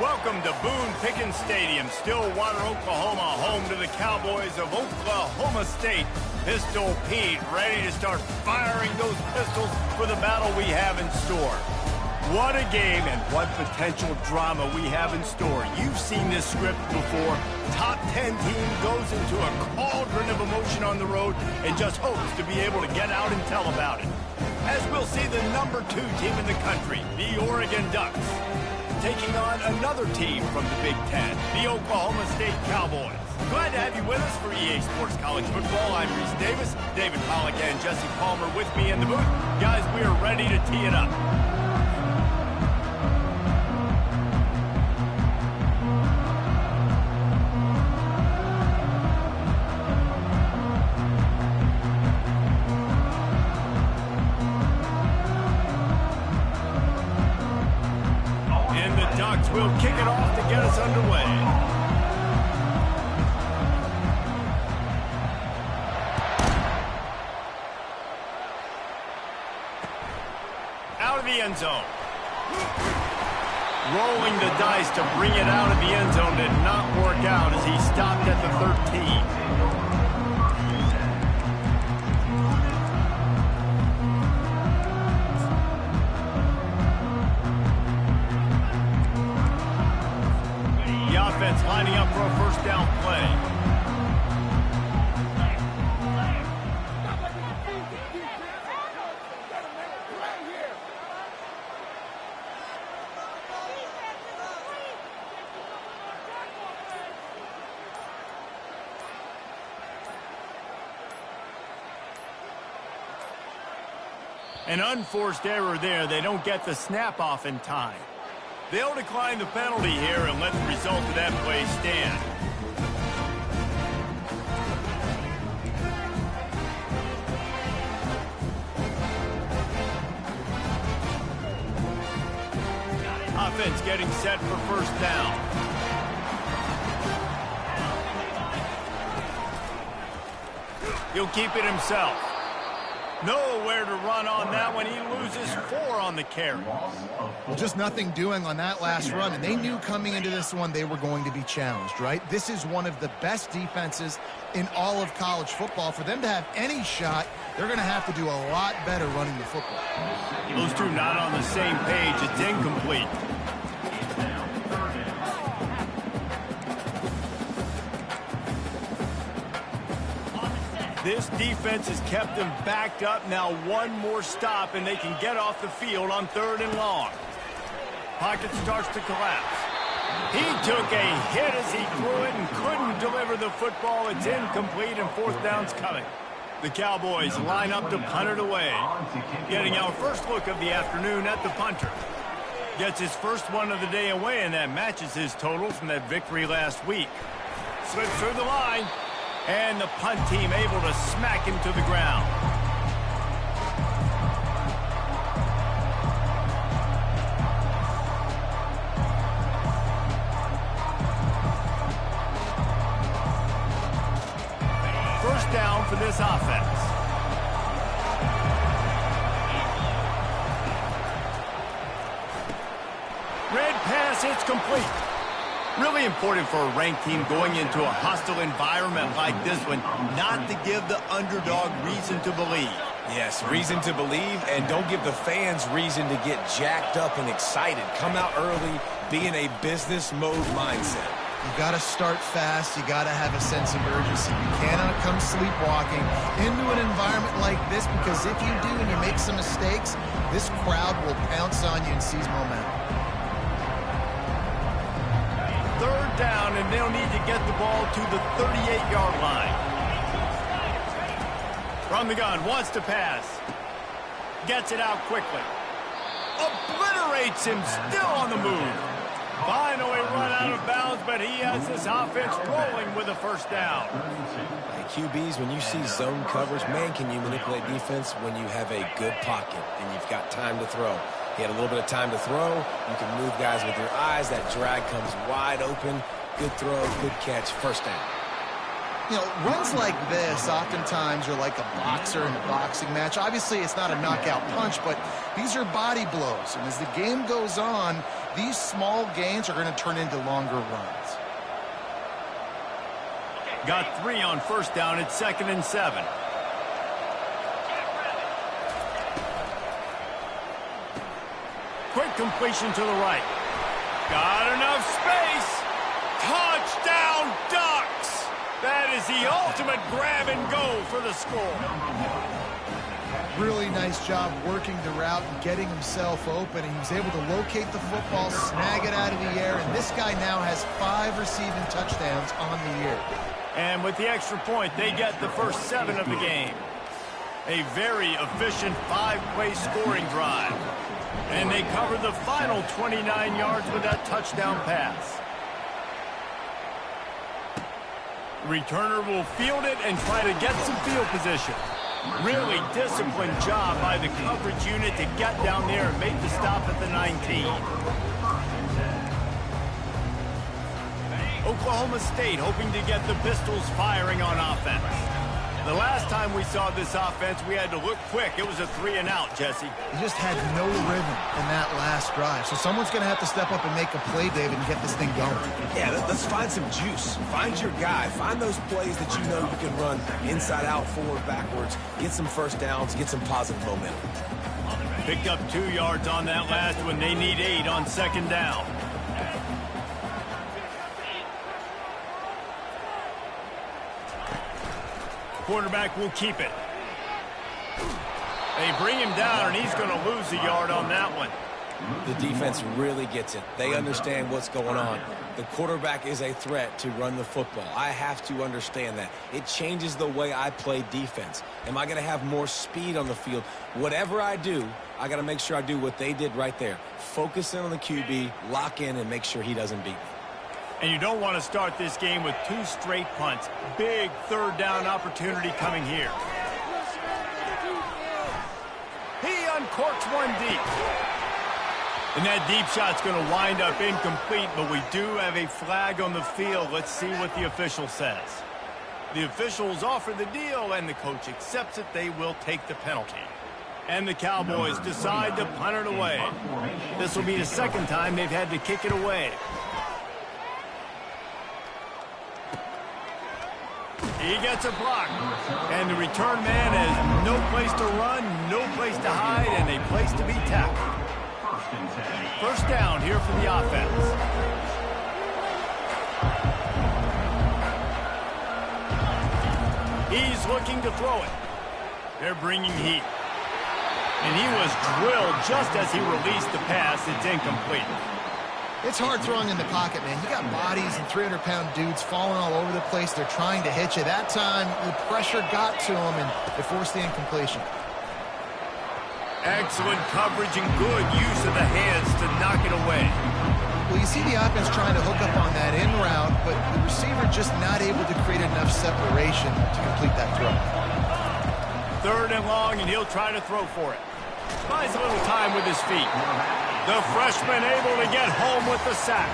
Welcome to Boone Pickens Stadium, Stillwater, Oklahoma, home to the Cowboys of Oklahoma State. Pistol Pete ready to start firing those pistols for the battle we have in store. What a game and what potential drama we have in store. You've seen this script before. Top 10 team goes into a cauldron of emotion on the road and just hopes to be able to get out and tell about it. As we'll see the number 2 team in the country, the Oregon Ducks, taking on another team from the Big Ten, the Oklahoma State Cowboys. Glad to have you with us for EA Sports College Football. I'm Reese Davis, David Pollack and Jesse Palmer with me in the booth. Guys, we are ready to tee it up. We'll kick it off to get us underway. Out of the end zone. Rolling the dice to bring it out of the end zone did not work out as he stopped at the 13. Offense lining up for a first down play. An unforced error there. They don't get the snap off in time. They'll decline the penalty here and let the result of that play stand. Offense getting set for first down. He'll keep it himself. Nowhere to run on that one. He loses 4 on the carry. Well, just nothing doing on that last run, and they knew coming into this one they were going to be challenged, right? This is one of the best defenses in all of college football. For them to have any shot, they're going to have to do a lot better running the football. Those two not on the same page. It's incomplete. This defense has kept them backed up. Now one more stop, and they can get off the field on 3rd and long. Pocket starts to collapse. He took a hit as he threw it and couldn't deliver the football. It's incomplete, and 4th down's coming. The Cowboys line up to punt it away. Getting our first look of the afternoon at the punter. Gets his first one of the day away, and that matches his total from that victory last week. Slips through the line. And the punt team able to smack him to the ground. First down for this offense. Red pass, it's complete. Really important for a ranked team going into a hostile environment like this one, not to give the underdog reason to believe. Yes, reason to believe, and don't give the fans reason to get jacked up and excited. Come out early, be in a business mode mindset. You got to start fast. You got to have a sense of urgency. You cannot come sleepwalking into an environment like this, because if you do and you make some mistakes, this crowd will pounce on you and seize momentum. 3rd down, and they'll need to get the ball to the 38-yard line. From the gun, wants to pass. Gets it out quickly. Obliterates him, still on the move. Finally run out of bounds, but he has this offense rolling with a first down. Hey, QBs, when you see zone coverage, man, can you manipulate defense when you have a good pocket and you've got time to throw. He had a little bit of time to throw. You can move guys with your eyes. That drag comes wide open. Good throw, good catch, first down. You know, runs like this oftentimes are like a boxer in a boxing match. Obviously, it's not a knockout punch, but these are body blows. And as the game goes on, these small gains are going to turn into longer runs. Got 3 on first down. It's 2nd and 7. Quick completion to the right. Got enough space. Touchdown Ducks! That is the ultimate grab and go for the score. Really nice job working the route and getting himself open. He was able to locate the football, snag it out of the air, and this guy now has 5 receiving touchdowns on the year. And with the extra point, they get the first 7 of the game. A very efficient 5-play scoring drive. And they cover the final 29 yards with that touchdown pass. Returner will field it and try to get some field position. Really disciplined job by the coverage unit to get down there and make the stop at the 19. Oklahoma State hoping to get the Pistols firing on offense. The last time we saw this offense, we had to look quick. It was a 3-and-out, Jesse. He just had no rhythm in that last drive. So someone's going to have to step up and make a play, David, and get this thing going. Yeah, let's find some juice. Find your guy. Find those plays that you know you can run inside out, forward, backwards. Get some first downs. Get some positive momentum. Picked up 2 yards on that last one. They need 8 on 2nd down. Quarterback will keep it. They bring him down, and he's going to lose a yard on that one. The defense really gets it. They understand what's going on. The quarterback is a threat to run the football. I have to understand that. It changes the way I play defense. Am I going to have more speed on the field? Whatever I do, I got to make sure I do what they did right there. Focus in on the QB, lock in, and make sure he doesn't beat me. And you don't want to start this game with 2 straight punts. Big 3rd down opportunity coming here. He uncorks one deep. And that deep shot's going to wind up incomplete, but we do have a flag on the field. Let's see what the official says. The officials offer the deal, and the coach accepts it. They will take the penalty. And the Cowboys decide to punt it away. This will be the 2nd time they've had to kick it away. He gets a block, and the return man has no place to run, no place to hide, and a place to be tackled. First down here for the offense. He's looking to throw it. They're bringing heat. And he was drilled just as he released the pass. It's incomplete. It's hard throwing in the pocket, man. You got bodies and 300-pound dudes falling all over the place. They're trying to hit you. That time, the pressure got to him, and it forced the incompletion. Excellent coverage and good use of the hands to knock it away. Well, you see the offense trying to hook up on that in route, but the receiver just not able to create enough separation to complete that throw. 3rd and long, and he'll try to throw for it. Buys a little time with his feet. The freshman able to get home with the sack.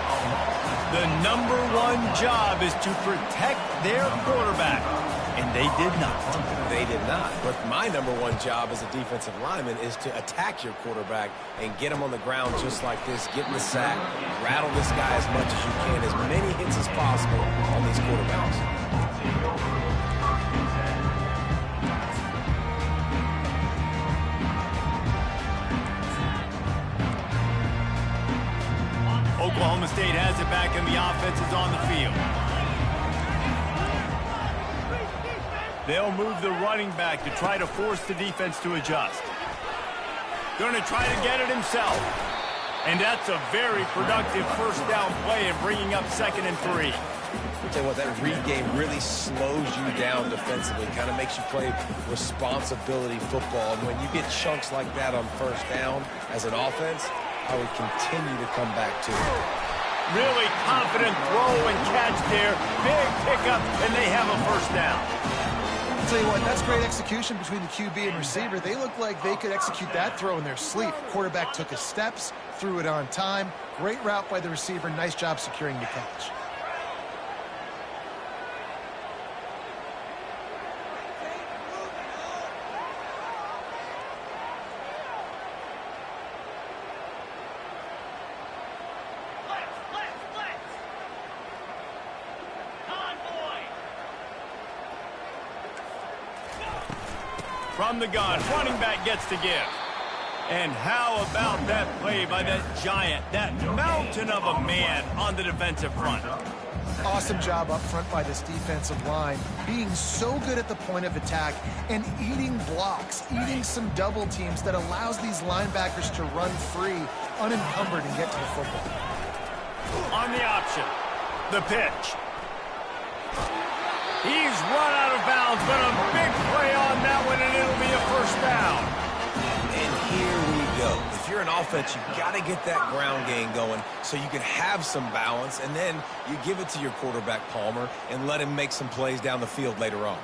The #1 job is to protect their quarterback, and they did not. They did not. But my #1 job as a defensive lineman is to attack your quarterback and get him on the ground just like this, get in the sack, rattle this guy as much as you can, as many hits as possible on these quarterbacks. Oklahoma State has it back, and the offense is on the field. They'll move the running back to try to force the defense to adjust. Going to try to get it himself. And that's a very productive first down play and bringing up 2nd and 3. I'll tell you what, that read game really slows you down defensively, kind of makes you play responsibility football. And when you get chunks like that on first down as an offense, I would continue to come back to it. Really confident throw and catch there. Big pickup, and they have a first down. I'll tell you what, that's great execution between the QB and receiver. They look like they could execute that throw in their sleep. Quarterback took his steps, threw it on time. Great route by the receiver. Nice job securing the catch. From the gun, running back gets to give. And how about that play by that giant, that mountain of a man on the defensive front? Awesome job up front by this defensive line, being so good at the point of attack and eating blocks, eating some double teams that allows these linebackers to run free, unencumbered, and get to the football. On the option, the pitch. He's run out of bounds, but a big play on that one, and it'll be a first down. And here we go. If you're an offense, you've got to get that ground game going so you can have some balance, and then you give it to your quarterback, Palmer, and let him make some plays down the field later on.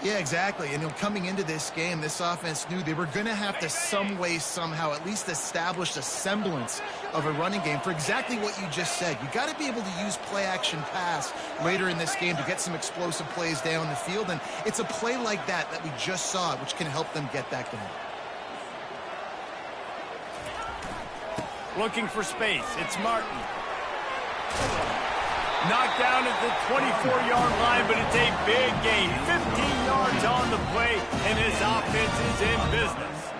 Yeah, exactly. And coming into this game, this offense knew they were going to have to some way, somehow, at least establish a semblance of a running game for exactly what you just said. You got to be able to use play-action pass later in this game to get some explosive plays down the field, and it's a play like that we just saw, which can help them get that going. Looking for space. It's Martin. Knocked down at the 24-yard line, but it's a big gain. 15 yards on the play, and his offense is in business.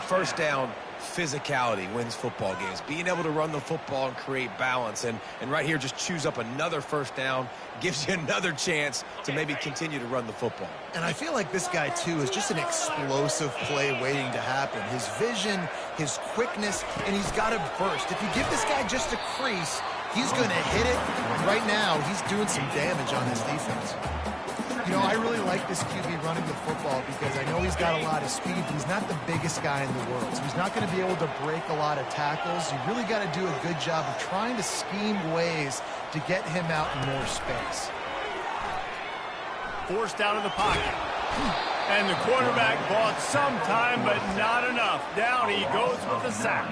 First down, physicality wins football games. Being able to run the football and create balance. And right here, just choose up another first down, gives you another chance to maybe continue to run the football. And I feel like this guy, too, is just an explosive play waiting to happen. His vision, his quickness, and he's got a burst. If you give this guy just a crease, he's going to hit it. Right now, he's doing some damage on this defense. You know, I really like this QB running the football because I know he's got a lot of speed, but he's not the biggest guy in the world. So he's not going to be able to break a lot of tackles. You really got to do a good job of trying to scheme ways to get him out in more space. Forced out of the pocket. And the quarterback bought some time, but not enough. Down he goes with the sack.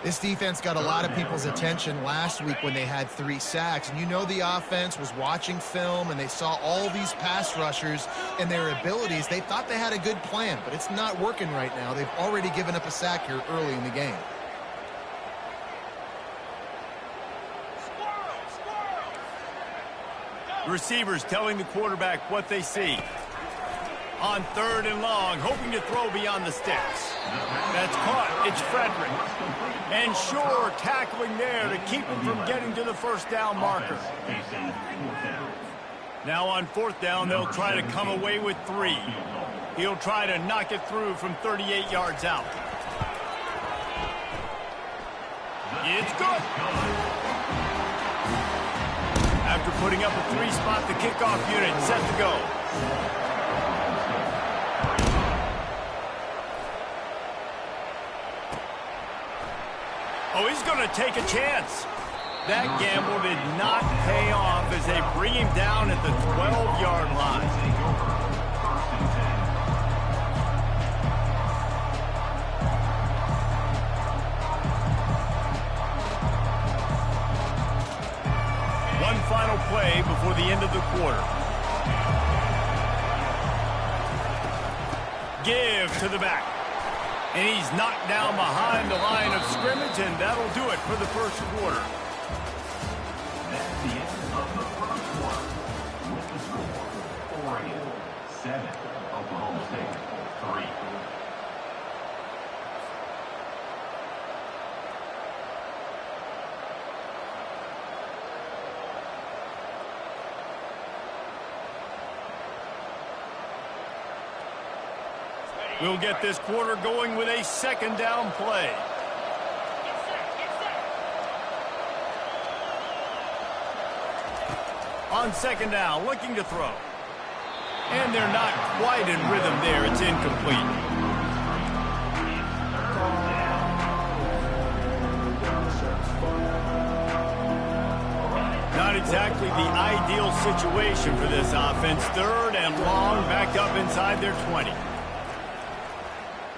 This defense got a lot of people's attention last week when they had 3 sacks. And you know the offense was watching film, and they saw all these pass rushers and their abilities. They thought they had a good plan, but it's not working right now. They've already given up a sack here early in the game. Receivers telling the quarterback what they see. On 3rd and long, hoping to throw beyond the sticks. That's caught. It's Frederick. And Shore tackling there to keep him from getting to the first down marker. Now on 4th down, they'll try to come away with 3. He'll try to knock it through from 38 yards out. It's good. After putting up a 3-spot, the kickoff unit set to go. Oh, he's going to take a chance. That gamble did not pay off as they bring him down at the 12-yard line. One final play before the end of the quarter. Give to the back. And he's knocked down behind the line of scrimmage, and that'll do it for the first quarter. That's the end of the first quarter. With the score, Oregon 7, Oklahoma State 3. We'll get this quarter going with a 2nd down play. On 2nd down, looking to throw. And they're not quite in rhythm there. It's incomplete. Not exactly the ideal situation for this offense. 3rd and long, back up inside their 20.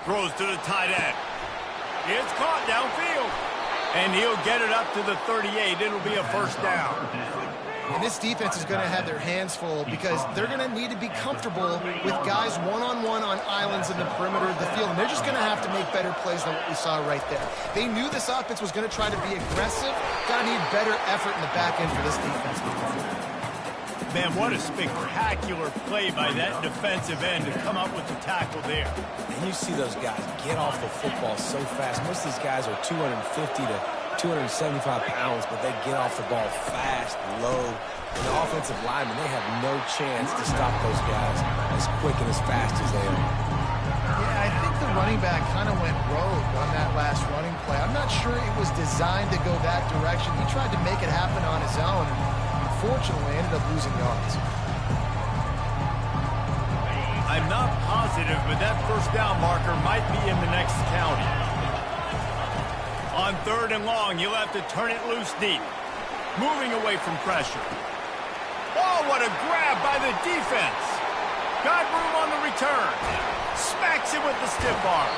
Throws to the tight end. It's caught downfield. And he'll get it up to the 38. It'll be a first down. And this defense is going to have their hands full because they're going to need to be comfortable with guys one-on-one on islands in the perimeter of the field. And they're just going to have to make better plays than what we saw right there. They knew this offense was going to try to be aggressive. Got to need better effort in the back end for this defense. Man, what a spectacular play by that defensive end to come up with the tackle there. And you see those guys get off the football so fast. Most of these guys are 250 to 275 pounds, but they get off the ball fast, low. And the offensive linemen, they have no chance to stop those guys as quick and as fast as they are. Yeah, I think the running back kind of went rogue on that last running play. I'm not sure it was designed to go that direction. He tried to make it happen on his own. Unfortunately, ended up losing yards. I'm not positive, but that first down marker might be in the next county. On 3rd and long, you'll have to turn it loose deep. Moving away from pressure. Oh, what a grab by the defense. Got room on the return. Smacks him with the stiff arm.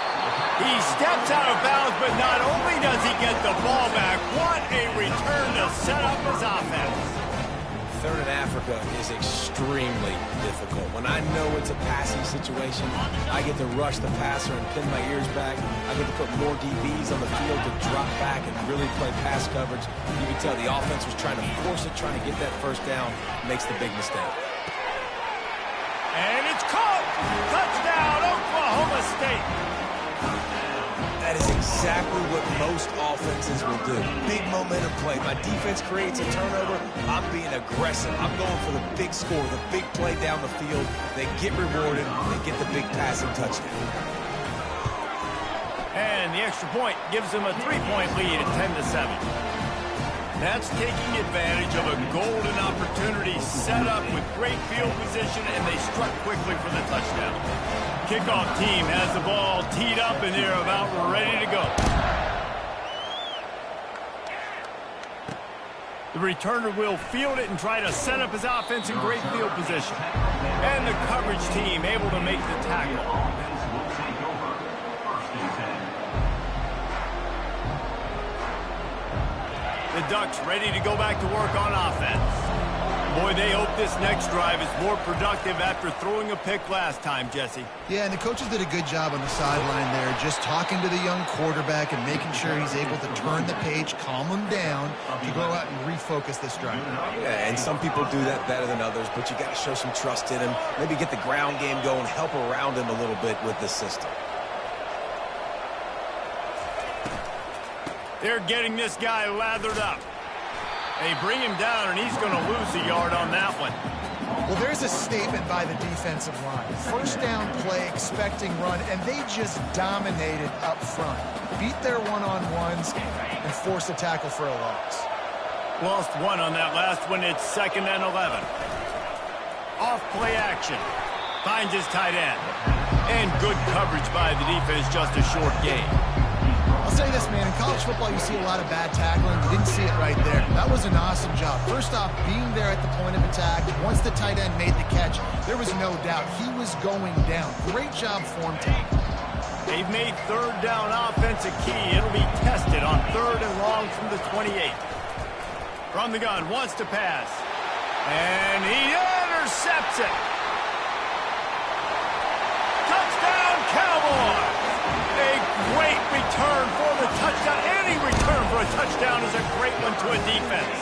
He steps out of bounds, but not only does he get the ball back, what a return to set up his offense. 3rd in Africa is extremely difficult. When I know it's a passing situation, I get to rush the passer and pin my ears back. I get to put more DBs on the field to drop back and really play pass coverage. You can tell the offense was trying to force it, trying to get that first down, makes the big mistake. And it's caught! Touchdown, Oklahoma State! That is exactly what most offenses will do. Big momentum play. My defense creates a turnover. I'm being aggressive. I'm going for the big score, the big play down the field. They get rewarded. They get the big passing touchdown. And the extra point gives them a 3-point lead at 10-7. That's taking advantage of a golden opportunity set up with great field position, and they struck quickly for the touchdown. Kickoff team has the ball teed up, and they're about ready to go. The returner will field it and try to set up his offense in great field position. And the coverage team able to make the tackle. The Ducks ready to go back to work on offense. Boy, they hope this next drive is more productive after throwing a pick last time, Jesse. Yeah, and the coaches did a good job on the sideline there, just talking to the young quarterback and making sure he's able to turn the page, calm him down, to go out and refocus this drive. Yeah, and some people do that better than others, but you got to show some trust in him. Maybe get the ground game going, help around him a little bit with the system. They're getting this guy lathered up. They bring him down, and he's going to lose a yard on that one. Well, there's a statement by the defensive line. First down play, expecting run, and they just dominated up front. Beat their one-on-ones and forced a tackle for a loss. Lost one on that last one. It's 2nd and 11. Off play action. Finds his tight end. And good coverage by the defense, just a short gain. I'll say this, man, in college football you see a lot of bad tackling. You didn't see it right there. That was an awesome job. First off, being there at the point of attack. Once the tight end made the catch, there was no doubt he was going down. Great job form tackle. They've made 3rd down offense a key. It'll be tested on 3rd and long from the 28. From the gun, wants to pass. And he intercepts it. Touchdown, Cowboys! A great return for the touchdown. Any return for a touchdown is a great one to a defense.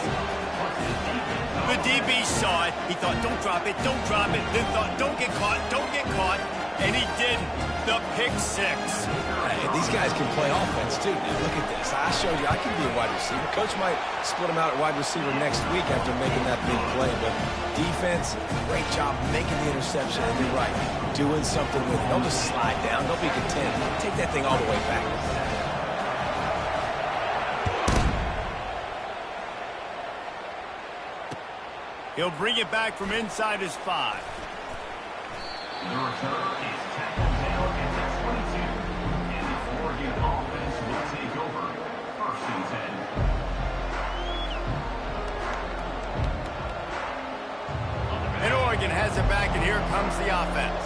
The DB saw it. He thought, don't drop it, don't drop it. Then thought, don't get caught, don't get caught. And he didn't. The pick 6. Hey, these guys can play offense, too. Now, look at this. I showed you I can be a wide receiver. Coach might split him out at wide receiver next week after making that big play. But defense, great job making the interception. And you're right, doing something with it. Don't just slide down. Don't be content. Take that thing all the way back. He'll bring it back from inside his 5. The return is tackled down at the 22. And the Oregon offense will take over. 1st and 10. And Oregon has it back, and here comes the offense.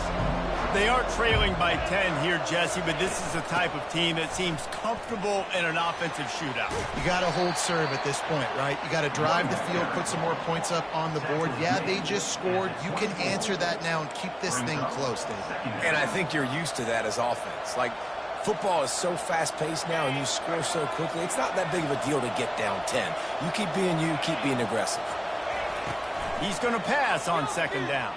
They are trailing by 10 here, Jesse, but this is the type of team that seems comfortable in an offensive shootout. You got to hold serve at this point, right? You got to drive the field, put some more points up on the board. Yeah, they just scored. You can answer that now and keep this thing close, David. And I think you're used to that as offense. Like, football is so fast-paced now, and you score so quickly. It's not that big of a deal to get down 10. You keep being you, keep being aggressive. He's going to pass on second down.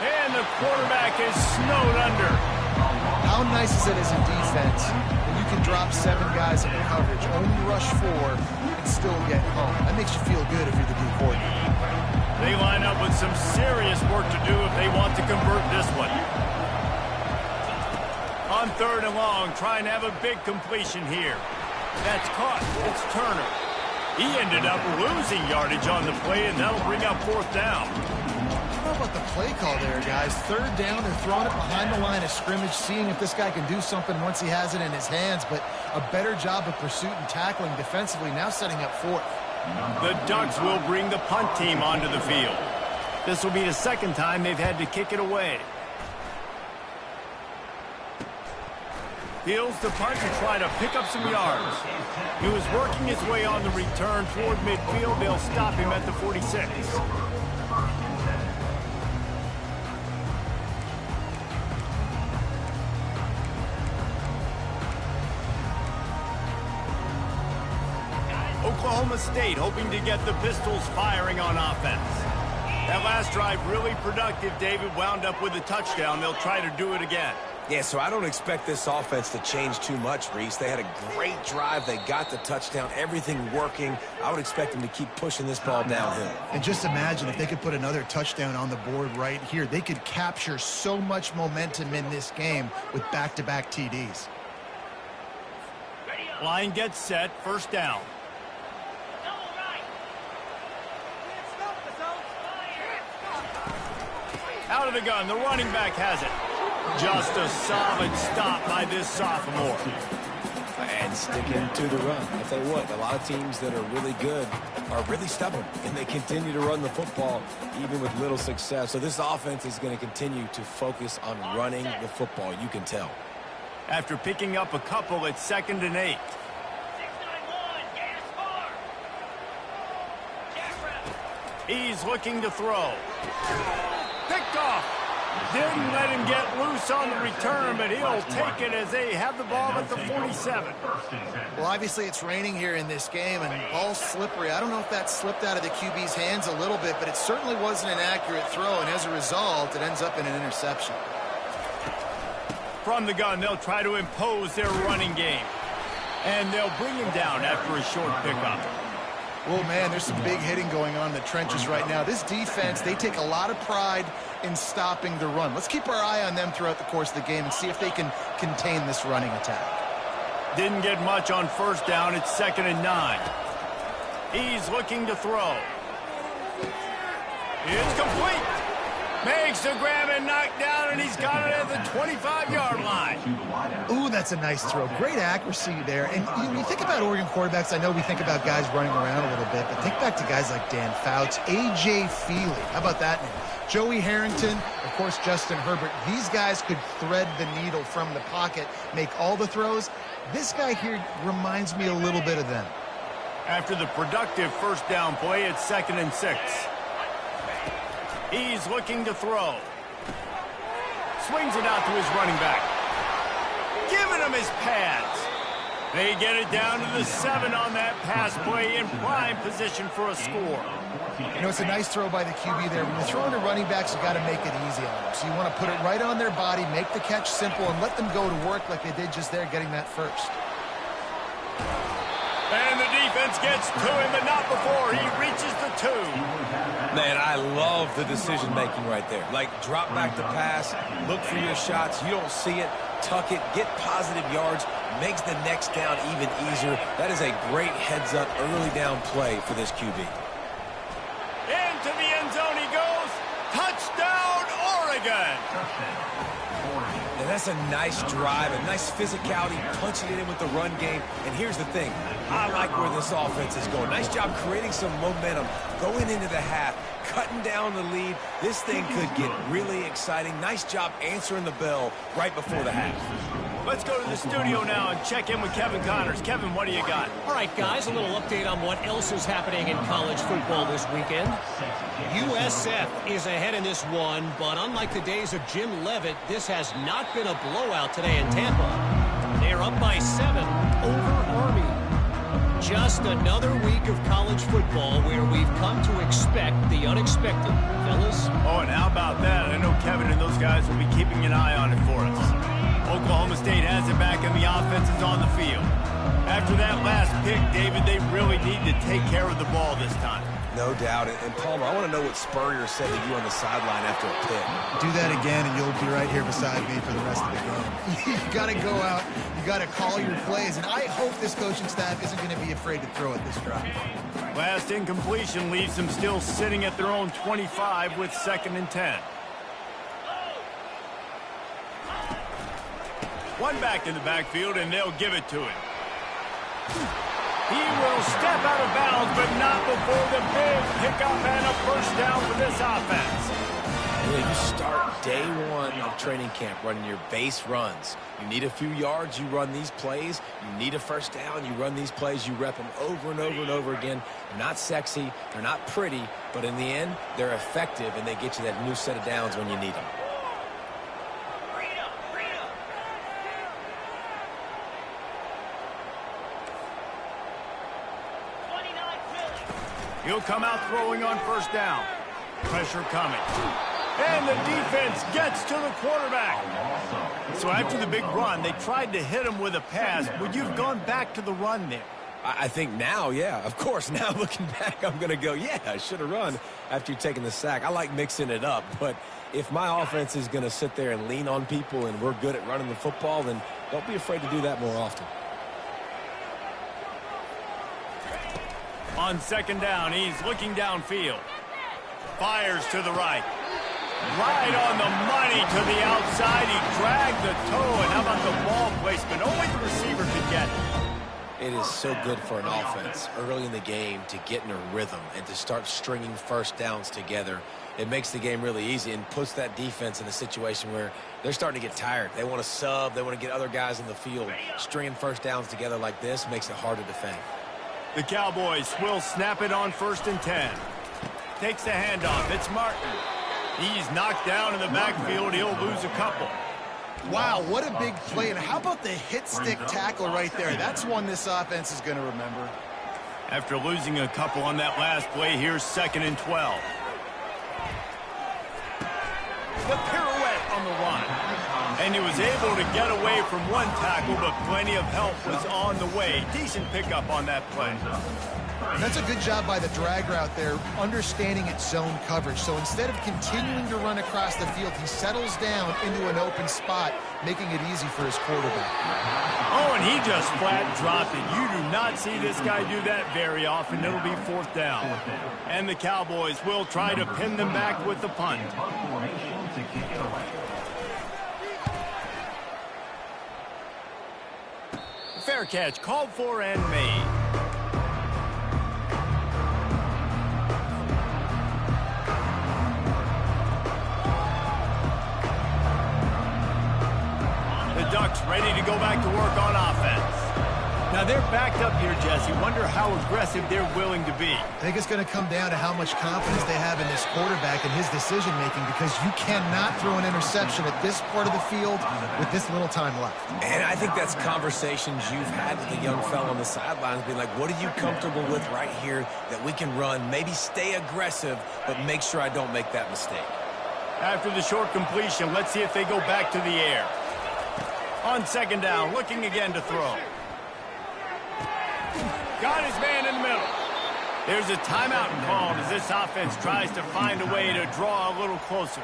And the quarterback is snowed under. How nice is it as a defense when you can drop 7 guys in coverage, only rush 4, and still get home? That makes you feel good if you're the D coordinator. They line up with some serious work to do if they want to convert this one. On 3rd and long, trying to have a big completion here. That's caught. It's Turner. He ended up losing yardage on the play, and that'll bring up 4th down. How about the play call there, guys? 3rd down, they're throwing it behind the line of scrimmage, seeing if this guy can do something once he has it in his hands, but a better job of pursuit and tackling defensively, now setting up 4th. The Ducks will bring the punt team onto the field. This will be the 2nd time they've had to kick it away. Fields the punt to try to pick up some yards. He was working his way on the return toward midfield. They'll stop him at the 46. Oklahoma State hoping to get the Pistols firing on offense. That last drive really productive. David wound up with a touchdown. They'll try to do it again. Yeah, so I don't expect this offense to change too much, Reese. They had a great drive. They got the touchdown, everything working. I would expect them to keep pushing this ball downhill. And just imagine if they could put another touchdown on the board right here. They could capture so much momentum in this game with back-to-back TDs. Line gets set, 1st down. Out of the gun, the running back has it. Just a solid stop by this sophomore. And sticking to the run. I'll tell you what, a lot of teams that are really good are really stubborn, and they continue to run the football even with little success. So this offense is going to continue to focus on running the football, you can tell. After picking up a couple, it's 2nd and 8. He's looking to throw. Picked off. Didn't let him get loose on the return, but he'll take it as they have the ball at the 47. Well, obviously it's raining here in this game, and ball's slippery. I don't know if that slipped out of the QB's hands a little bit, but it certainly wasn't an accurate throw, and as a result, it ends up in an interception. From the gun, they'll try to impose their running game. And they'll bring him down after a short pickup. Well, man, there's some big hitting going on in the trenches right now. This defense, they take a lot of pride in stopping the run. Let's keep our eye on them throughout the course of the game and see if they can contain this running attack. Didn't get much on 1st down. It's 2nd and 9. He's looking to throw. It's complete. Makes the grab and knock down, and he's got it at the 25-yard line. Ooh, that's a nice throw. Great accuracy there. And you think about Oregon quarterbacks, I know we think about guys running around a little bit, but think back to guys like Dan Fouts, A.J. Feely. How about that name? Joey Harrington, of course, Justin Herbert. These guys could thread the needle from the pocket, make all the throws. This guy here reminds me a little bit of them. After the productive 1st down play, it's 2nd and 6. He's looking to throw. Swings it out to his running back. Giving him his pads. They get it down to the 7 on that pass play in prime position for a score. You know, it's a nice throw by the QB there. When you're throwing to running backs, you got to make it easy on them. So you want to put it right on their body, make the catch simple, and let them go to work like they did just there, getting that first. And the defense gets to him, but not before he reaches the 2. Man, I love the decision-making right there. Like, drop back to pass, look for your shots. You don't see it, tuck it, get positive yards, makes the next down even easier. That is a great heads-up early down play for this QB. Into the end zone he goes. Touchdown, Oregon. And that's a nice drive, a nice physicality, punching it in with the run game. And here's the thing. I like where this offense is going. Nice job creating some momentum, going into the half, cutting down the lead. This thing could get really exciting. Nice job answering the bell right before the half. Let's go to the studio now and check in with Kevin Connors. Kevin, what do you got? All right, guys, a little update on what else is happening in college football this weekend. USF is ahead in this one, but unlike the days of Jim Leavitt, this has not been a blowout today in Tampa. They are up by 7 over Army. just another week of college football where we've come to expect the unexpected. Fellas? Oh, and how about that? I know Kevin and those guys will be keeping an eye on it for us. Oklahoma State has it back and the offense is on the field. After that last pick, David, they really need to take care of the ball this time. No doubt. And Palmer, I want to know what Spurrier said to you on the sideline after a pick. Do that again, and you'll be right here beside me for the rest of the game. You got to go out. You got to call your plays, and I hope this coaching staff isn't going to be afraid to throw at this drive. Last incompletion leaves them still sitting at their own 25 with 2nd and 10. One back in the backfield, and they'll give it to him. He will step out of bounds, but not before the big pickup and a first down for this offense. Yeah, you start day one of training camp running your base runs. You need a few yards, you run these plays. You need a first down, you run these plays. You rep them over and over and over again. They're not sexy, they're not pretty, but in the end, they're effective, and they get you that new set of downs when you need them. He'll come out throwing on first down. Pressure coming. And the defense gets to the quarterback. So after the big run, they tried to hit him with a pass. Would you have gone back to the run there? I think now, yeah, of course. Now looking back, I'm going to go, yeah, I should have run after taking the sack. I like mixing it up, but if my offense is going to sit there and lean on people and we're good at running the football, then don't be afraid to do that more often. On 2nd down, he's looking downfield. Fires to the right. Right on the money to the outside. He dragged the toe, and how about the ball placement? Only the receiver could get it. It is so good for an offense early in the game to get in a rhythm and to start stringing first downs together. It makes the game really easy and puts that defense in a situation where they're starting to get tired. They want to sub. They want to get other guys in the field. Stringing first downs together like this makes it hard to defend. The Cowboys will snap it on 1st and 10. Takes the handoff. It's Martin. He's knocked down in the backfield. He'll lose a couple. Wow, what a big play. And how about the hit stick tackle right there? That's one this offense is going to remember. After losing a couple on that last play, here's 2nd and 12. The pirouette on the run. And he was able to get away from one tackle, but plenty of help was on the way. Decent pickup on that play. That's a good job by the drag route there, understanding its zone coverage. So instead of continuing to run across the field, he settles down into an open spot, making it easy for his quarterback. Oh, and he just flat dropped it. You do not see this guy do that very often. It'll be 4th down. And the Cowboys will try to pin them back with the punt. Fair catch called for and made. The Ducks ready to go back to work on offense. Now they're backed up here, Jesse. Wonder how aggressive they're willing to be. I think it's going to come down to how much confidence they have in this quarterback and his decision-making, because you cannot throw an interception at this part of the field with this little time left. And I think that's conversations you've had with the young fella on the sidelines, being like, what are you comfortable with right here that we can run? Maybe stay aggressive, but make sure I don't make that mistake. After the short completion, let's see if they go back to the air. On 2nd down, looking again to throw. Got his man in the middle. There's a timeout called as this offense tries to find a way to draw a little closer.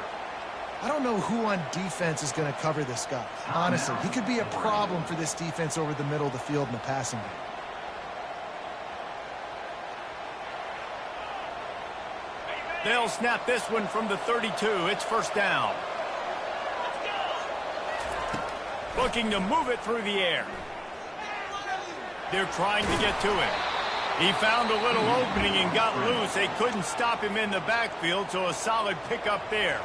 I don't know who on defense is going to cover this guy. Honestly, he could be a problem for this defense over the middle of the field in the passing game. They'll snap this one from the 32. It's 1st down. Looking to move it through the air. They're trying to get to it. He found a little opening and got loose. They couldn't stop him in the backfield, so a solid pickup there.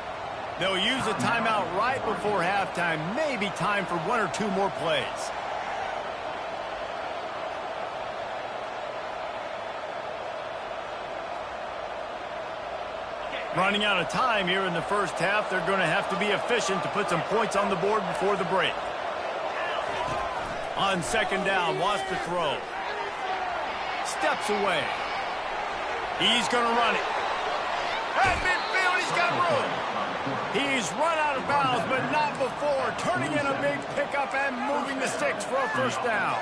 They'll use a timeout right before halftime. Maybe time for 1 or 2 more plays. Running out of time here in the first half. They're going to have to be efficient to put some points on the board before the break. On 2nd down, wants to throw. steps away. He's going to run it. At midfield, he's got room. He's run out of bounds, but not before turning in a big pickup and moving the sticks for a first down.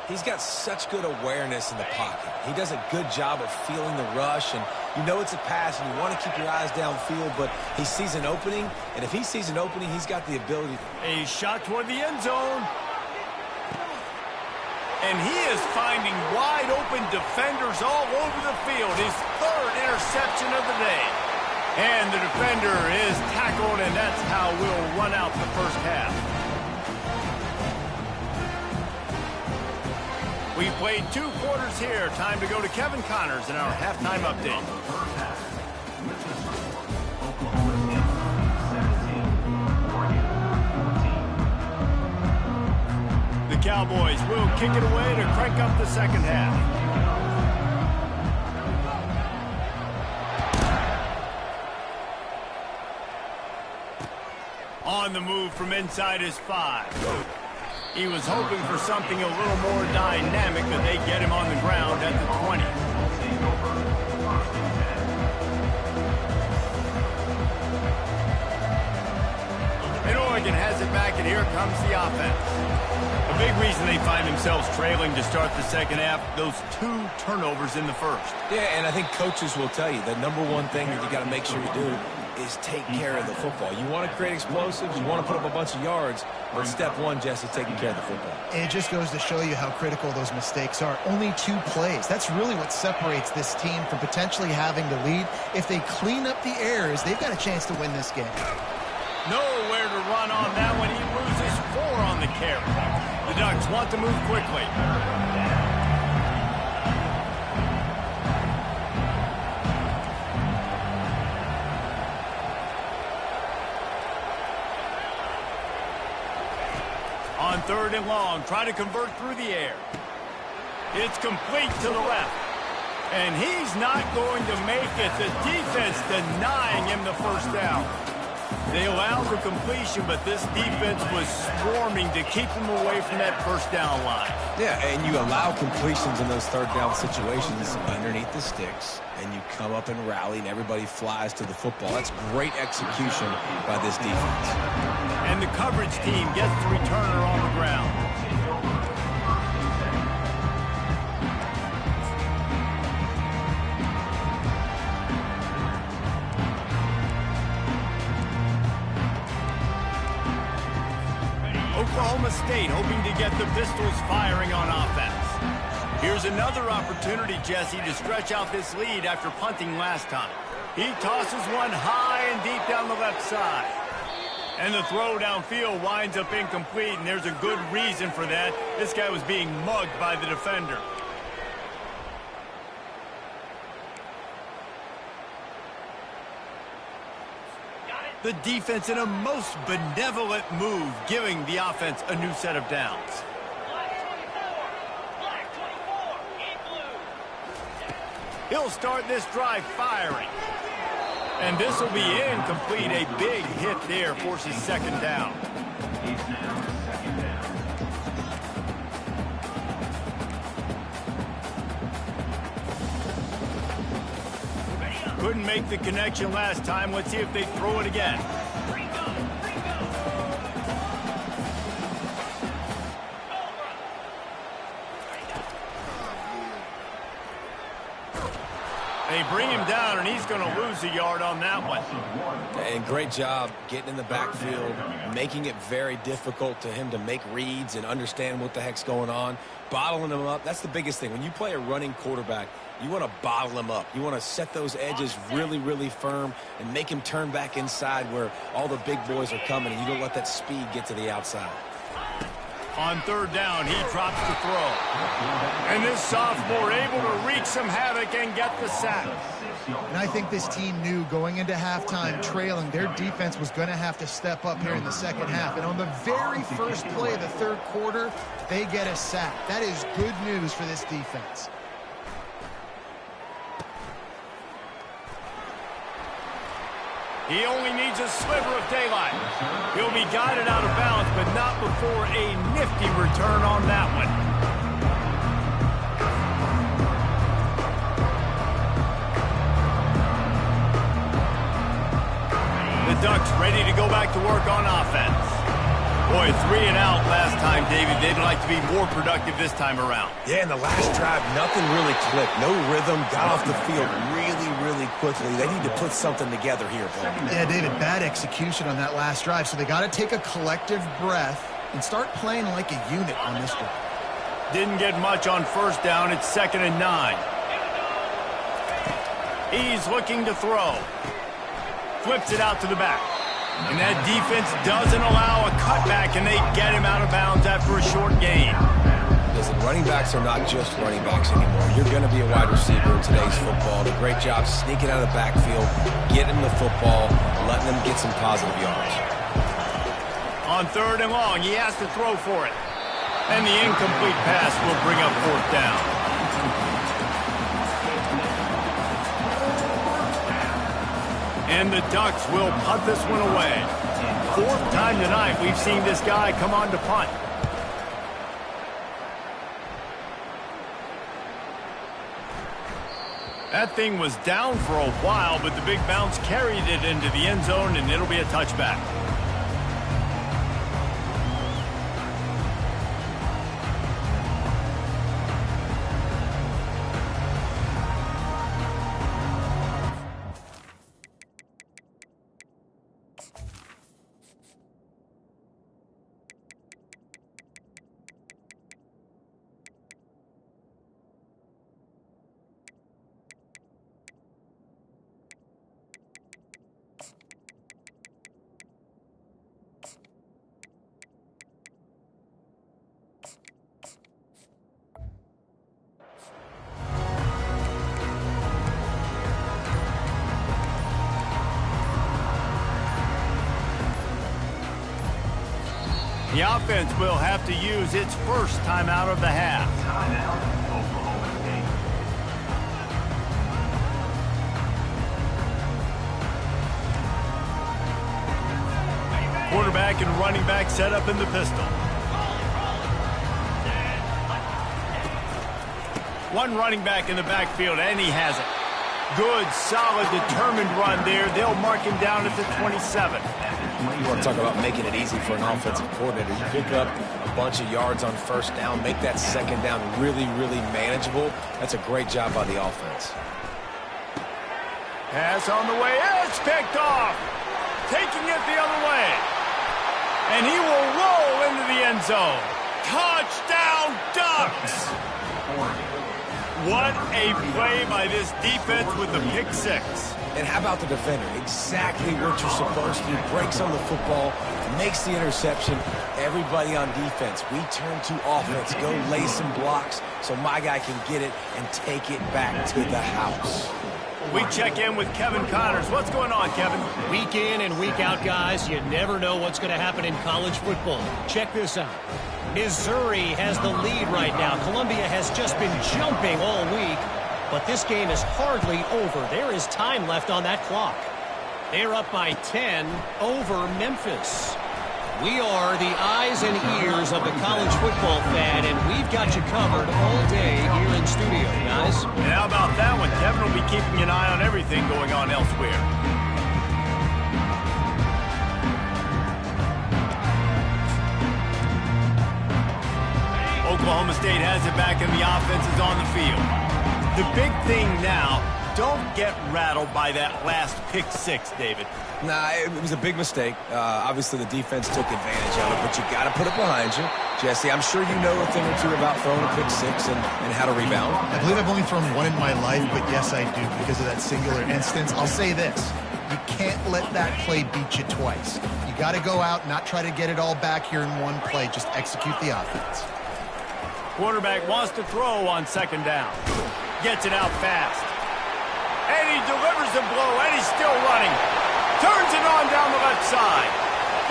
He's got such good awareness in the pocket. He does a good job of feeling the rush, and you know it's a pass, and you want to keep your eyes downfield, but he sees an opening, and if he sees an opening, he's got the ability. A shot toward the end zone. And he is finding wide open defenders all over the field. His third interception of the day. And the defender is tackled, and that's how we'll run out the first half. We've played 2 quarters here. Time to go to Kevin Connors in our halftime update. The Cowboys will kick it away to crank up the second half. On the move from inside his 5. He was hoping for something a little more dynamic, but they get him on the ground at the 20. And Oregon has it back, and here comes the offense. A big reason they find themselves trailing to start the second half, those 2 turnovers in the first. Yeah, and I think coaches will tell you the number one thing that you got to make sure you do is take care of the football. You want to create explosives, you want to put up a bunch of yards, but step 1, Jesse, taking care of the football. It just goes to show you how critical those mistakes are. Only 2 plays. That's really what separates this team from potentially having to lead. If they clean up the errors, they've got a chance to win this game. Nowhere to run on that one. He loses 4 on the carry. The Ducks want to move quickly. On 3rd and long, try to convert through the air. It's complete to the left. And he's not going to make it. The defense denying him the first down. They allowed the completion, but this defense was swarming to keep him away from that first down line. Yeah, and you allow completions in those 3rd down situations underneath the sticks, and you come up and rally, and everybody flies to the football. That's great execution by this defense. And the coverage team gets the returner on the ground. Oklahoma State hoping to get the Pistols firing on offense. Here's another opportunity, Jesse, to stretch out this lead after punting last time. He tosses one high and deep down the left side. And the throw downfield winds up incomplete, and there's a good reason for that. This guy was being mugged by the defender. The defense in a most benevolent move, giving the offense a new set of downs. He'll start this drive firing. And this will be incomplete. A big hit there forces second down. Couldn't make the connection last time. Let's see if they throw it again. They bring him down, and he's going to lose a yard on that one. And great job getting in the backfield, making it very difficult to him to make reads and understand what the heck's going on, bottling him up. That's the biggest thing. When you play a running quarterback, you want to bottle him up. You want to set those edges really, really firm and make him turn back inside where all the big boys are coming, and you don't let that speed get to the outside. On third down, he drops the throw. And this sophomore able to wreak some havoc and get the sack. And I think this team knew going into halftime trailing, their defense was going to have to step up here in the second half. And on the very first play of the third quarter, they get a sack. That is good news for this defense. He only needs a sliver of daylight. He'll be guided out of bounds, but not before a nifty return on that one. ready to go back to work on offense. Boy, 3 and out last time, David. They'd like to be more productive this time around. Yeah, in the last drive, nothing really clicked. No rhythm, got off the field really quickly. They need to put something together here, Paul. Yeah, David, bad execution on that last drive, so they got to take a collective breath and start playing like a unit on this drive. Didn't get much on first down. It's 2nd and 9. He's looking to throw. Flips it out to the back. And that defense doesn't allow a cutback, and they get him out of bounds after a short gain. Listen, running backs are not just running backs anymore. You're going to be a wide receiver in today's football. A great job sneaking out of the backfield, getting the football, letting them get some positive yards. On 3rd and long, he has to throw for it. And the incomplete pass will bring up 4th down. And the Ducks will punt this one away. 4th time tonight we've seen this guy come on to punt. That thing was down for a while, but the big bounce carried it into the end zone, and it'll be a touchback. The offense will have to use its first timeout of the half. Timeout, Oklahoma State. Quarterback and running back set up in the pistol. One running back in the backfield, and he has it. Good, solid, determined run there. They'll mark him down at the 27. You want to talk about making it easy for an offensive coordinator. You pick up a bunch of yards on first down, make that second down really manageable. That's a great job by the offense. Pass on the way. It's picked off. Taking it the other way. And he will roll into the end zone. Touchdown, Ducks! What a play by this defense with the pick 6. And how about the defender? Exactly what you're supposed to do. Breaks on the football, makes the interception. Everybody on defense, we turn to offense. Go lay some blocks so my guy can get it and take it back to the house. We check in with Kevin Connors. What's going on, Kevin? Week in and week out, guys, you never know what's going to happen in college football. Check this out. Missouri has the lead right now. Columbia has just been jumping all week. But this game is hardly over. There is time left on that clock. They're up by 10 over Memphis. We are the eyes and ears of the college football fan, and we've got you covered all day here in studio, guys. And how about that one? Kevin will be keeping an eye on everything going on elsewhere. Oklahoma State has it back, and the offense is on the field. The big thing now, don't get rattled by that last pick 6, David. Nah, it was a big mistake. Obviously, the defense took advantage of it, but you got to put it behind you. Jesse, I'm sure you know a thing or two about throwing a pick 6 and how to rebound. I believe I've only thrown one in my life, but yes, I do because of that singular instance. I'll say this. You can't let that play beat you twice. You got to go out, not try to get it all back here in one play. Just execute the offense. Quarterback wants to throw on 2nd down. Gets it out fast. And he delivers the blow, and he's still running. Turns it on down the left side.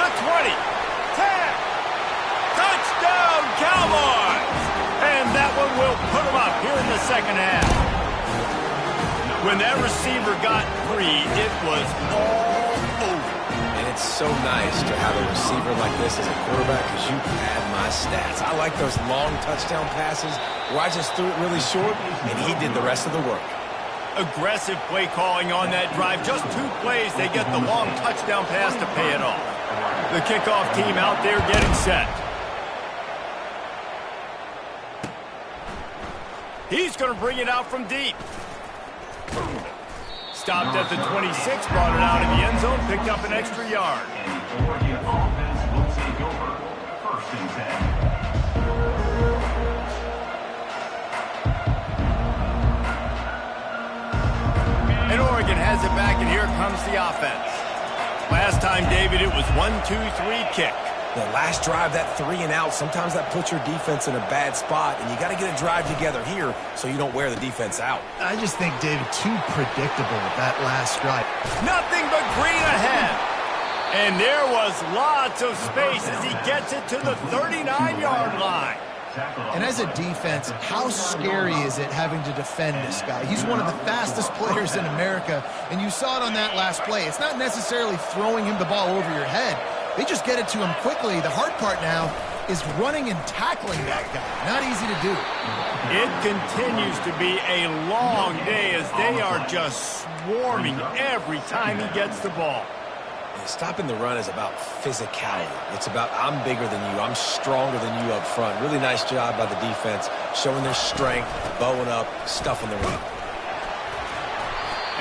The 20. 10. Touchdown, Cowboys! And that one will put them up here in the second half. When that receiver got free, it was all over. And it's so nice to have a receiver like this as a quarterback because you pad my stats. I like those long touchdown passes where I just threw it really short, and he did the rest of the work. Aggressive play calling on that drive. Just 2 plays, they get the long touchdown pass to pay it off. The kickoff team out there getting set. He's going to bring it out from deep. Stopped at the 26, brought it out of the end zone, picked up an extra yard. And the Oregon offense will take over. 1st and 10. And Oregon has it back, and here comes the offense. Last time, David, it was 1-2-3 kick. The last drive, that 3 and out, sometimes that puts your defense in a bad spot, and you got to get a drive together here so you don't wear the defense out. I just think, David, too predictable with that last drive. Nothing but green ahead. And there was lots of space as he gets it to the 39-yard line. And as a defense, how scary is it having to defend this guy? He's one of the fastest players in America, and you saw it on that last play. It's not necessarily throwing him the ball over your head. They just get it to him quickly. The hard part now is running and tackling that guy. Not easy to do. It continues to be a long day as they are just swarming every time he gets the ball. Stopping the run is about physicality. It's about I'm bigger than you, I'm stronger than you up front. Really nice job by the defense, showing their strength, bowing up, stuffing the run.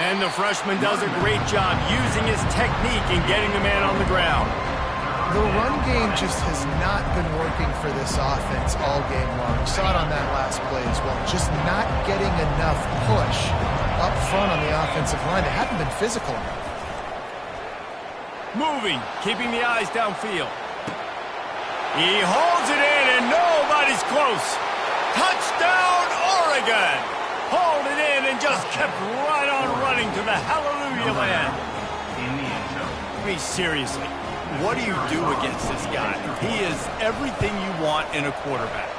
And the freshman does a great job using his technique and getting the man on the ground. The run game just has not been working for this offense all game long. We saw it on that last play as well. Just not getting enough push up front on the offensive line. They haven't been physical enough. Moving, keeping the eyes downfield. He holds it in, and nobody's close. Touchdown, Oregon! Hauled it in and just kept right on running to the hallelujah land. I mean, seriously, what do you do against this guy? He is everything you want in a quarterback.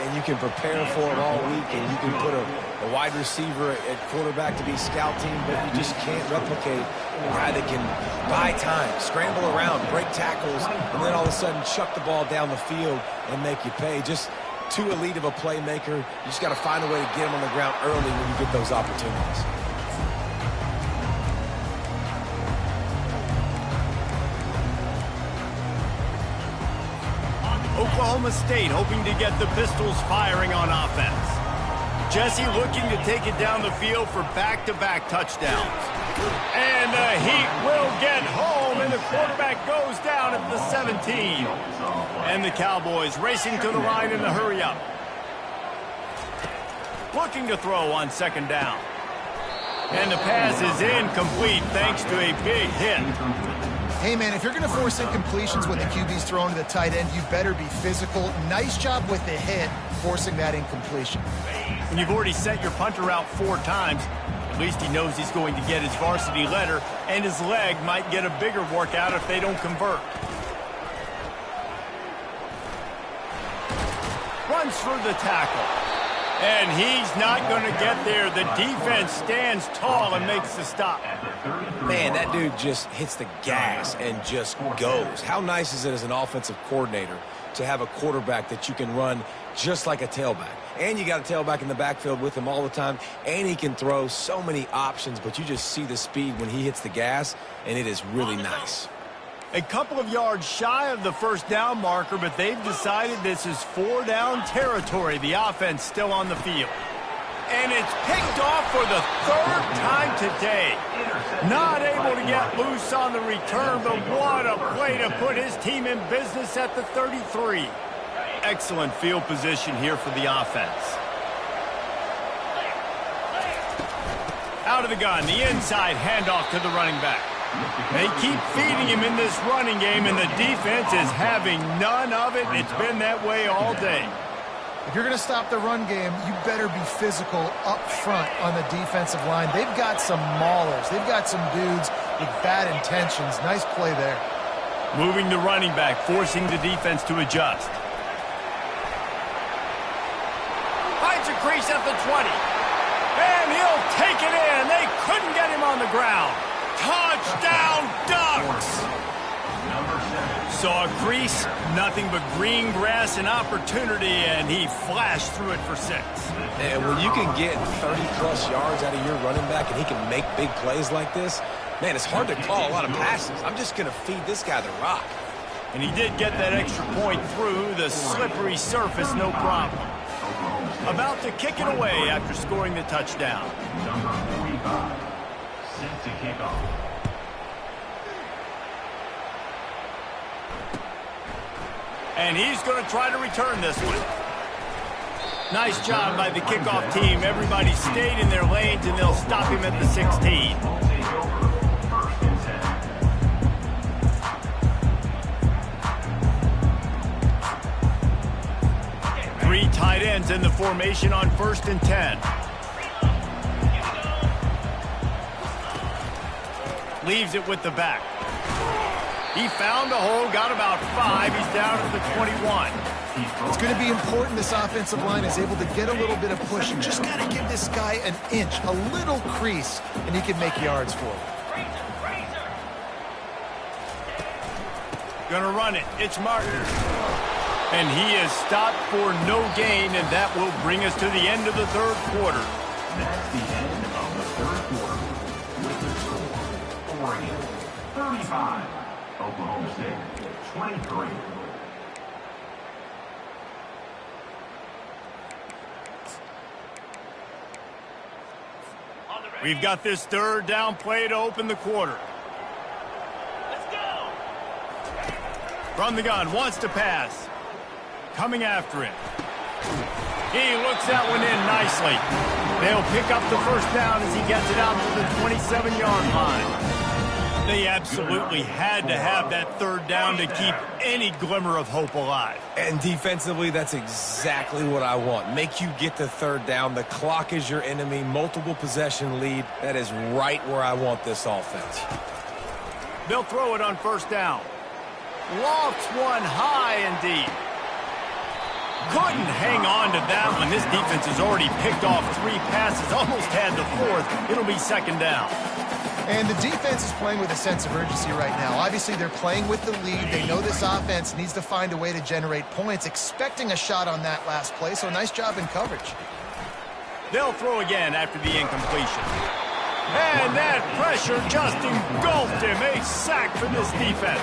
And you can prepare for him all week, and you can put a wide receiver at quarterback to be scout team, but you just can't replicate a guy that can buy time, scramble around, break tackles, and then all of a sudden chuck the ball down the field and make you pay. Just too elite of a playmaker. You just got to find a way to get him on the ground early when you get those opportunities. Oklahoma State hoping to get the Pistols firing on offense. Jesse looking to take it down the field for back-to-back touchdowns. And the Heat will get home, and the quarterback goes down at the 17. And the Cowboys racing to the line in the hurry-up. Looking to throw on 2nd down. And the pass is incomplete thanks to a big hit. Hey, man, if you're going to force incompletions when the QB's throwing to the tight end, you better be physical. Nice job with the hit, forcing that incompletion. When you've already sent your punter out 4 times, at least he knows he's going to get his varsity letter, and his leg might get a bigger workout if they don't convert. Runs through the tackle. And he's not going to get there. The defense stands tall and makes the stop. Man, that dude just hits the gas and just goes. How nice is it as an offensive coordinator to have a quarterback that you can run just like a tailback? And you got a tailback in the backfield with him all the time, and he can throw so many options, but you just see the speed when he hits the gas, and it is really nice. A couple of yards shy of the 1st down marker, but they've decided this is 4-down territory. The offense still on the field. And it's picked off for the 3rd time today. Not able to get loose on the return, but what a play to put his team in business at the 33. Excellent field position here for the offense. Out of the gun, the inside handoff to the running back. They keep feeding him in this running game, and the defense is having none of it. It's been that way all day. If you're going to stop the run game, you better be physical up front on the defensive line. They've got some maulers. They've got some dudes with bad intentions. Nice play there. Moving the running back, forcing the defense to adjust. Finds a crease at the 20. And he'll take it in. They couldn't get him on the ground. Touchdown, Ducks! Saw a crease, nothing but green grass and opportunity, and he flashed through it for 6. And when you can get 30-plus yards out of your running back and he can make big plays like this, man, it's hard to call a lot of passes. I'm just going to feed this guy the rock. And he did get that extra point through the slippery surface, no problem. About to kick it away after scoring the touchdown. Number 45, set to kick off. And he's going to try to return this one. Nice job by the kickoff team. Everybody stayed in their lanes, and they'll stop him at the 16. Three tight ends in the formation on 1st and 10. Leaves it with the back. He found a hole, got about 5. He's down at the 21. It's going to be important this offensive line is able to get a little bit of push. You just got to give this guy an inch, a little crease, and he can make yards for it. Gonna run it. It's Martin. And he is stopped for no gain, and that will bring us to the end of the 3rd quarter. That's the end of the 3rd quarter. With the score, Oregon 35, Oklahoma State 23. We've got this 3rd down play to open the quarter. Let's go. From the gun, wants to pass. Coming after it. He looks that one in nicely. They'll pick up the 1st down as he gets it out to the 27-yard line. They absolutely had to have that 3rd down to keep any glimmer of hope alive. And defensively, that's exactly what I want. Make you get the 3rd down. The clock is your enemy. Multiple possession lead. That is right where I want this offense. They'll throw it on 1st down. Lofts one high and deep. Couldn't hang on to that one. This defense has already picked off 3 passes, almost had the 4th. It'll be 2nd down. And the defense is playing with a sense of urgency right now. Obviously, they're playing with the lead. They know this offense needs to find a way to generate points, expecting a shot on that last play, so nice job in coverage. They'll throw again after the incompletion. And that pressure just engulfed him. A sack for this defense.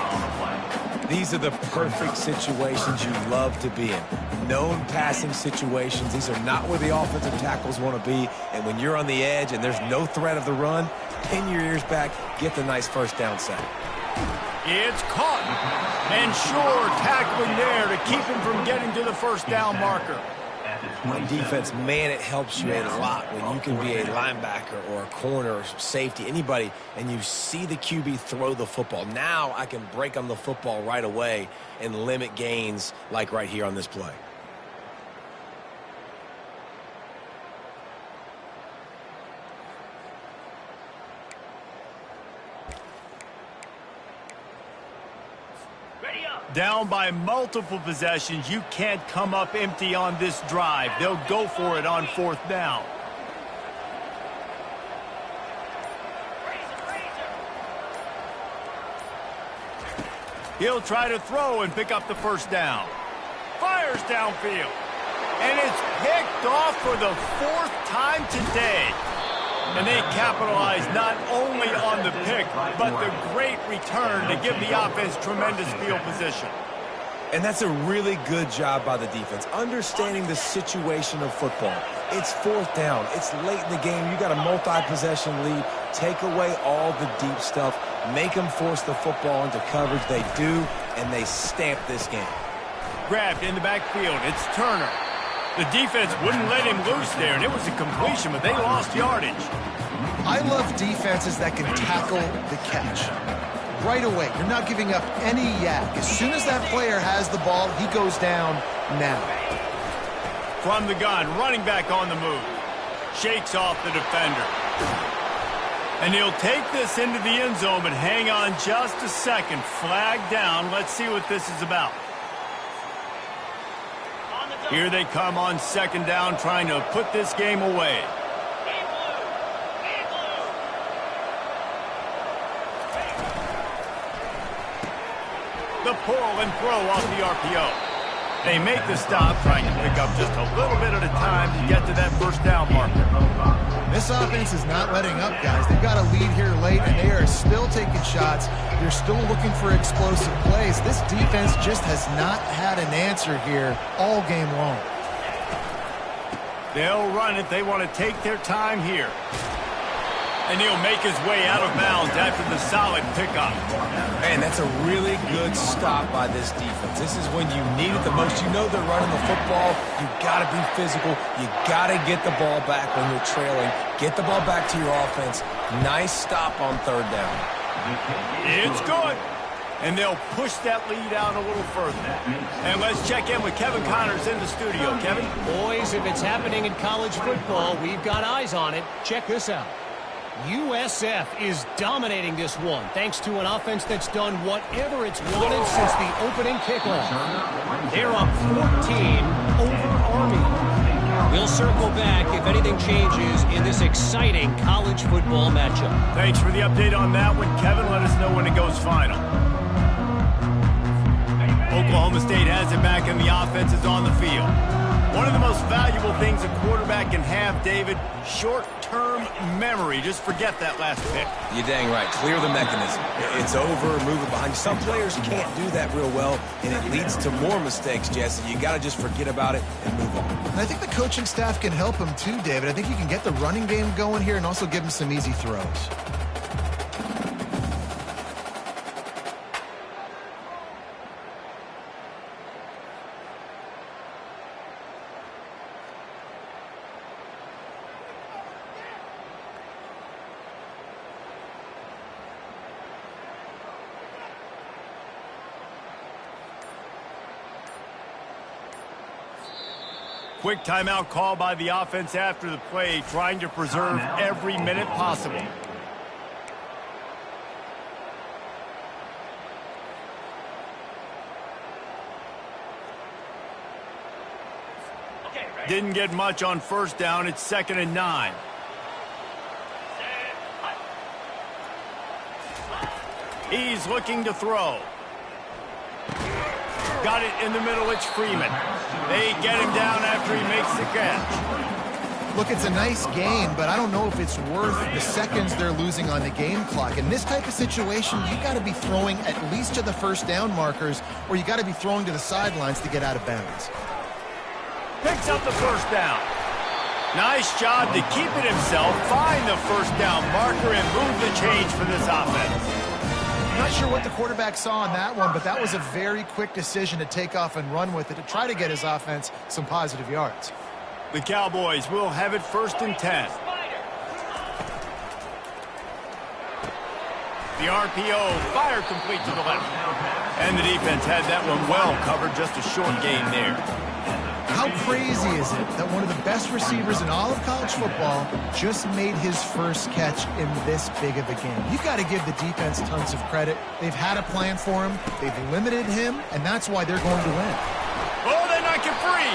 These are the perfect situations you love to be in. Known passing situations. These are not where the offensive tackles want to be. And when you're on the edge and there's no threat of the run, pin your ears back, get the nice 1st down sack. It's caught. And sure, tackling there to keep him from getting to the 1st down marker. On defense, man, it helps you a lot when you can be a linebacker or a corner or safety, anybody, and you see the QB throw the football. Now I can break on the football right away and limit gains like right here on this play. Down by multiple possessions. You can't come up empty on this drive. They'll go for it on 4th down. He'll try to throw and pick up the 1st down. Fires downfield. And it's picked off for the 4th time today. And they capitalize not only on the pick, but the great return to give the offense tremendous field position. And that's a really good job by the defense, understanding the situation of football. It's 4th down. It's late in the game. You got a multi-possession lead. Take away all the deep stuff. Make them force the football into coverage. They do, and they stamp this game. Grabbed in the backfield. It's Turner. The defense wouldn't let him loose there, and it was a completion, but they lost yardage. I love defenses that can tackle the catch. Right away, you're not giving up any yak. As soon as that player has the ball, he goes down now. From the gun, running back on the move. Shakes off the defender. And he'll take this into the end zone, but hang on just a second. Flag down. Let's see what this is about. Here they come on 2nd down, trying to put this game away. The pull and throw off the RPO. They make the stop, trying to pick up just a little bit at a time to get to that first down marker. This offense is not letting up, guys. They've got a lead here late, and they are still taking shots. They're still looking for explosive plays. This defense just has not had an answer here all game long. They'll run it. They want to take their time here. And he'll make his way out of bounds after the solid pickup. Man, that's a really good stop by this defense. This is when you need it the most. You know they're running the football. You got to be physical. You got to get the ball back when you're trailing. Get the ball back to your offense. Nice stop on third down. It's good. And they'll push that lead out a little further. And let's check in with Kevin Connors in the studio. Kevin? Boys, if it's happening in college football, we've got eyes on it. Check this out. USF is dominating this one thanks to an offense that's done whatever it's wanted since the opening kickoff. They're up 14 over Army. We'll circle back if anything changes in this exciting college football matchup. Thanks for the update on that one, Kevin. Let us know when it goes final. Oklahoma State has it back and the offense is on the field. One of the most valuable things a quarterback can have, David, short-term memory. Just forget that last pick. You're dang right. Clear the mechanism. It's over, move it behind you. Some players can't do that real well, and it leads to more mistakes, Jesse. You got to just forget about it and move on. And I think the coaching staff can help him too, David. I think you can get the running game going here and also give him some easy throws. Quick timeout call by the offense after the play, trying to preserve every minute possible. Didn't get much on first down. It's 2nd and 9. He's looking to throw. Got it in the middle. It's Freeman. They get him down after he makes the catch. Look, it's a nice gain, but I don't know if it's worth the seconds they're losing on the game clock. In this type of situation, you got to be throwing at least to the first down markers, or you got to be throwing to the sidelines to get out of bounds. Picks up the first down. Nice job to keep it himself, find the first down marker, and move the change for this offense. Not sure what the quarterback saw on that one, but that was a very quick decision to take off and run with it to try to get his offense some positive yards. The Cowboys will have it 1st and 10. The RPO, fire complete to the left. And the defense had that one well covered, just a short gain there. How crazy is it that one of the best receivers in all of college football just made his first catch in this big of a game? You've got to give the defense tons of credit. They've had a plan for him. They've limited him, and that's why they're going to win. Oh, they knock it free.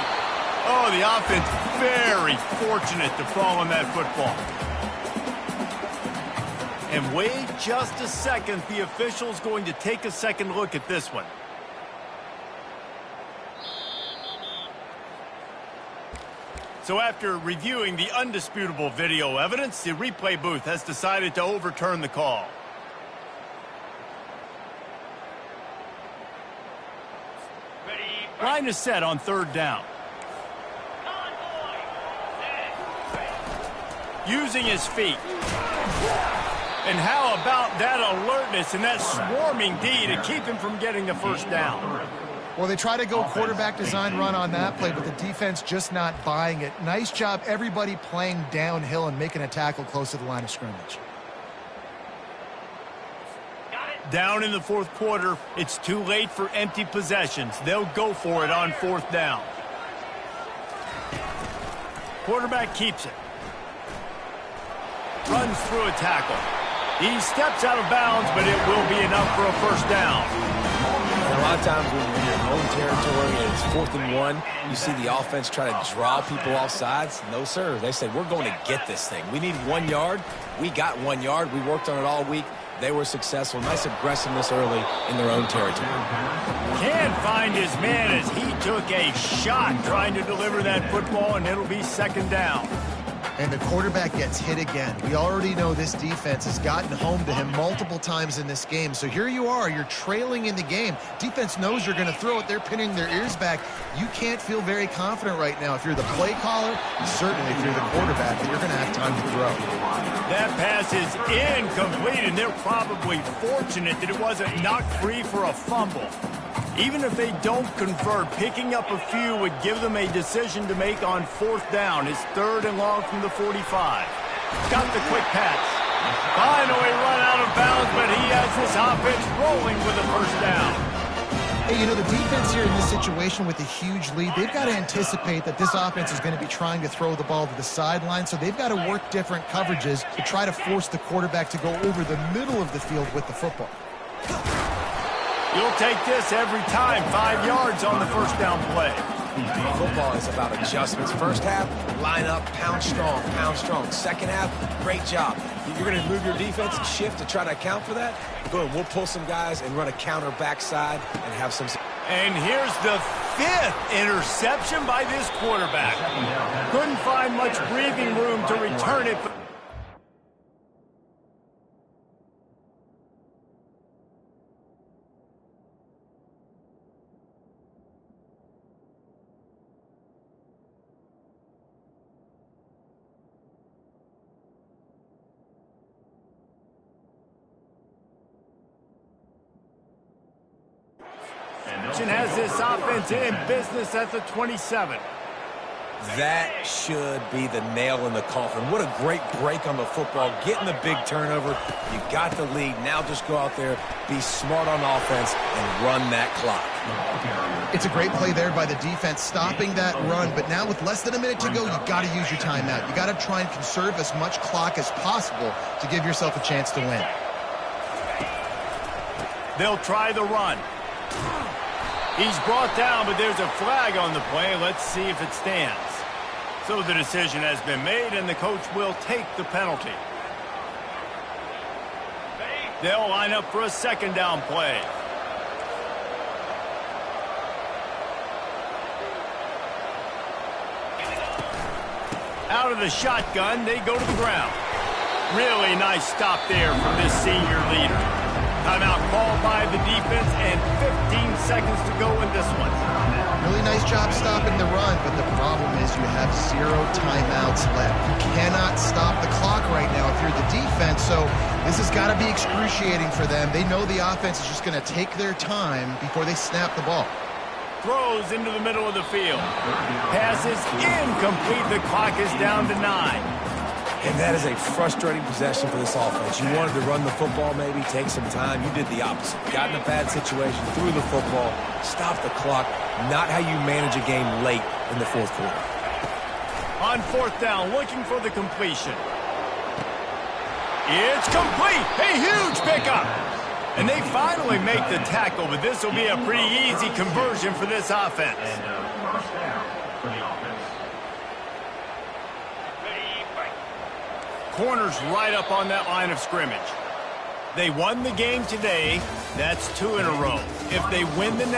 Oh, the offense very fortunate to fall on that football. And wait just a second. The official's going to take a second look at this one. So after reviewing the undisputable video evidence, the replay booth has decided to overturn the call. Line is set on 3rd down. Using his feet. And how about that alertness and that swarming D to keep him from getting the first down? Well, they try to go quarterback design run on that play, but the defense just not buying it. Nice job, everybody playing downhill and making a tackle close to the line of scrimmage. Down in the 4th quarter, it's too late for empty possessions. They'll go for it on 4th down. Quarterback keeps it. Runs through a tackle. He steps out of bounds, but it will be enough for a first down. A lot of times when you're in your own territory and it's 4th and 1, you see the offense try to draw people off sides. No, sir. They say, we're going to get this thing. We need 1 yard. We got 1 yard. We worked on it all week. They were successful. Nice aggressiveness early in their own territory. Can't find his man as he took a shot trying to deliver that football, and it'll be second down. And the quarterback gets hit again. We already know this defense has gotten home to him multiple times in this game. So here you are, you're trailing in the game. Defense knows you're going to throw it. They're pinning their ears back. You can't feel very confident right now if you're the play caller, and certainly if you're the quarterback, that you're going to have time to throw. That pass is incomplete, and they're probably fortunate that it wasn't knocked free for a fumble. Even if they don't convert, picking up a few would give them a decision to make on fourth down. It's 3rd and long from the 45. Got the quick pass. Finally run out of bounds, but he has this offense rolling with a first down. Hey, you know, the defense here in this situation with a huge lead, they've got to anticipate that this offense is going to be trying to throw the ball to the sideline, so they've got to work different coverages to try to force the quarterback to go over the middle of the field with the football. You'll take this every time. 5 yards on the first down play. Football is about adjustments. First half, line up, pound strong, pound strong. Second half, great job. You're going to move your defense, shift to try to account for that. Boom, we'll pull some guys and run a counter backside and have some. And here's the 5th interception by this quarterback. Couldn't find much breathing room to return it. Has this offense in business at the 27. That should be the nail in the coffin. What a great break on the football. Getting the big turnover. You got the lead. Now just go out there, be smart on offense, and run that clock. It's a great play there by the defense, stopping that run. But now with less than a minute to go, you got to use your timeout. You got to try and conserve as much clock as possible to give yourself a chance to win. They'll try the run. He's brought down, but there's a flag on the play. Let's see if it stands. So the decision has been made, and the coach will take the penalty. They'll line up for a second down play. Out of the shotgun, they go to the ground. Really nice stop there from this senior leader. Timeout called by the defense, and 15 seconds to go in this one. Really nice job stopping the run, but the problem is you have 0 timeouts left. You cannot stop the clock right now if you're the defense, so this has got to be excruciating for them. They know the offense is just going to take their time before they snap the ball. Throws into the middle of the field. Pass is incomplete. The clock is down to 9. And that is a frustrating possession for this offense. You wanted to run the football, maybe take some time. You did the opposite. Got in a bad situation, threw the football, stopped the clock. Not how you manage a game late in the 4th quarter. On 4th down, looking for the completion. It's complete. A huge pickup. And they finally make the tackle, but this will be a pretty easy conversion for this offense. First down for the offense. Corners right up on that line of scrimmage. They won the game today. That's 2 in a row. If they win the next